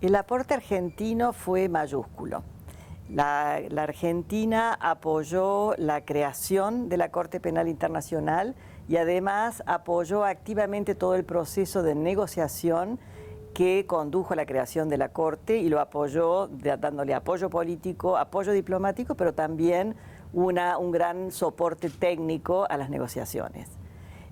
El aporte argentino fue mayúsculo. La Argentina apoyó la creación de la Corte Penal Internacional y además apoyó activamente todo el proceso de negociación que condujo a la creación de la Corte y lo apoyó dándole apoyo político, apoyo diplomático, pero también un gran soporte técnico a las negociaciones.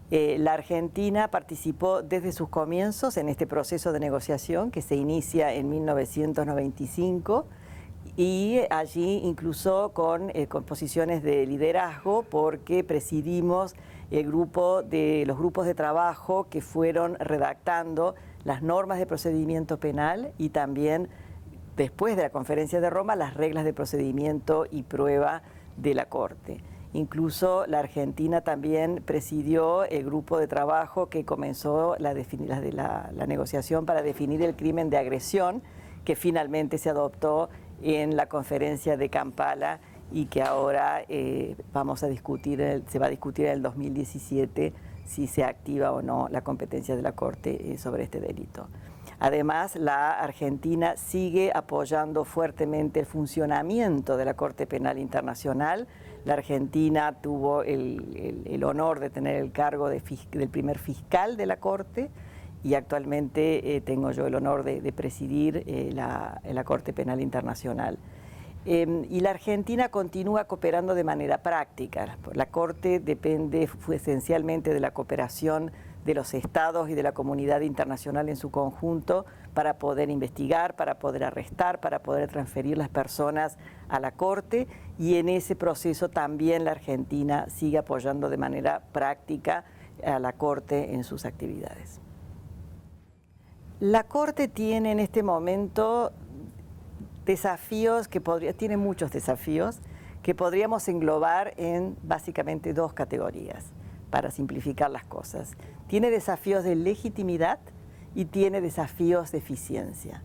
La Argentina participó desde sus comienzos en este proceso de negociación que se inicia en 1995 y allí incluso con posiciones de liderazgo porque presidimos los grupos de trabajo que fueron redactando las normas de procedimiento penal y también después de la Conferencia de Roma las reglas de procedimiento y prueba de la Corte. Incluso la Argentina también presidió el grupo de trabajo que comenzó la negociación para definir el crimen de agresión, que finalmente se adoptó en la conferencia de Kampala y que ahora se va a discutir en el 2017 si se activa o no la competencia de la Corte sobre este delito. Además, la Argentina sigue apoyando fuertemente el funcionamiento de la Corte Penal Internacional. La Argentina tuvo el honor de tener el cargo del primer fiscal de la Corte y actualmente tengo yo el honor de presidir la Corte Penal Internacional. Y la Argentina continúa cooperando de manera práctica. La Corte depende esencialmente de la cooperación de los estados y de la comunidad internacional en su conjunto para poder investigar, para poder arrestar, para poder transferir las personas a la Corte, y en ese proceso también la Argentina sigue apoyando de manera práctica a la Corte en sus actividades. La Corte tiene en este momento desafíos tiene muchos desafíos que podríamos englobar en básicamente dos categorías, para simplificar las cosas. Tiene desafíos de legitimidad y tiene desafíos de eficiencia.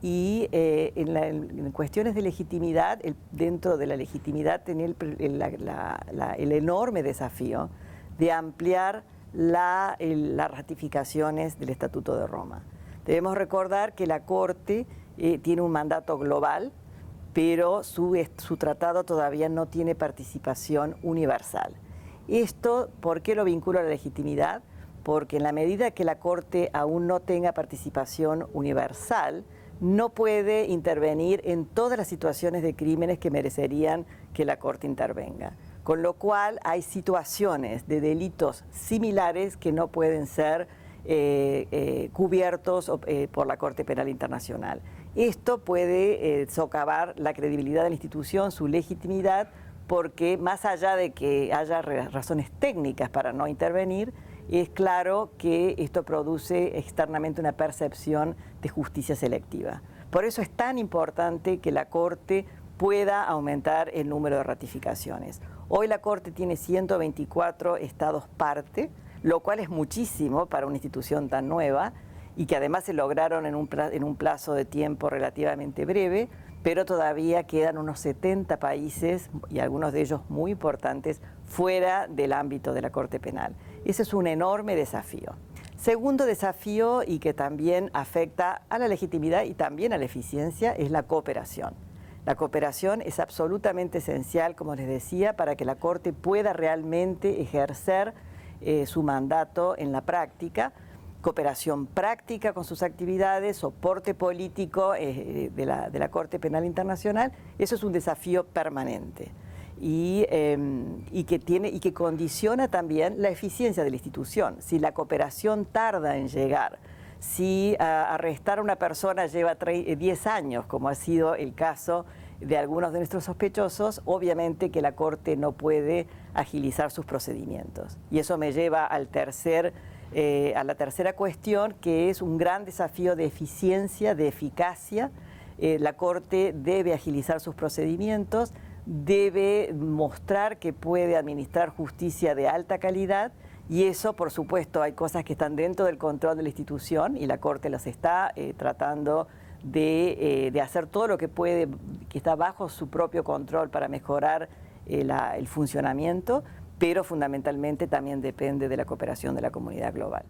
Y en cuestiones de legitimidad, dentro de la legitimidad tiene el enorme desafío de ampliar las ratificaciones del Estatuto de Roma. Debemos recordar que la Corte tiene un mandato global, pero su tratado todavía no tiene participación universal. Esto, ¿por qué lo vinculo a la legitimidad? Porque en la medida que la Corte aún no tenga participación universal, no puede intervenir en todas las situaciones de crímenes que merecerían que la Corte intervenga. Con lo cual hay situaciones de delitos similares que no pueden ser cubiertos por la Corte Penal Internacional. Esto puede socavar la credibilidad de la institución, su legitimidad, porque más allá de que haya razones técnicas para no intervenir, es claro que esto produce externamente una percepción de justicia selectiva. Por eso es tan importante que la Corte pueda aumentar el número de ratificaciones. Hoy la Corte tiene 124 estados parte, lo cual es muchísimo para una institución tan nueva y que además se lograron en un plazo de tiempo relativamente breve, pero todavía quedan unos 70 países, y algunos de ellos muy importantes, fuera del ámbito de la Corte Penal. Ese es un enorme desafío. Segundo desafío, y que también afecta a la legitimidad y también a la eficiencia, es la cooperación. La cooperación es absolutamente esencial, como les decía, para que la Corte pueda realmente ejercer su mandato en la práctica. Cooperación práctica con sus actividades, soporte político de la Corte Penal Internacional, eso es un desafío permanente y que condiciona también la eficiencia de la institución. Si la cooperación tarda en llegar, si arrestar a una persona lleva 10 años, como ha sido el caso de algunos de nuestros sospechosos, obviamente que la Corte no puede agilizar sus procedimientos. Y eso me lleva a la tercera cuestión, que es un gran desafío de eficiencia, de eficacia. La Corte debe agilizar sus procedimientos, debe mostrar que puede administrar justicia de alta calidad, y eso, por supuesto, hay cosas que están dentro del control de la institución y la Corte las está tratando de hacer todo lo que puede, que está bajo su propio control para mejorar el funcionamiento, pero fundamentalmente también depende de la cooperación de la comunidad global.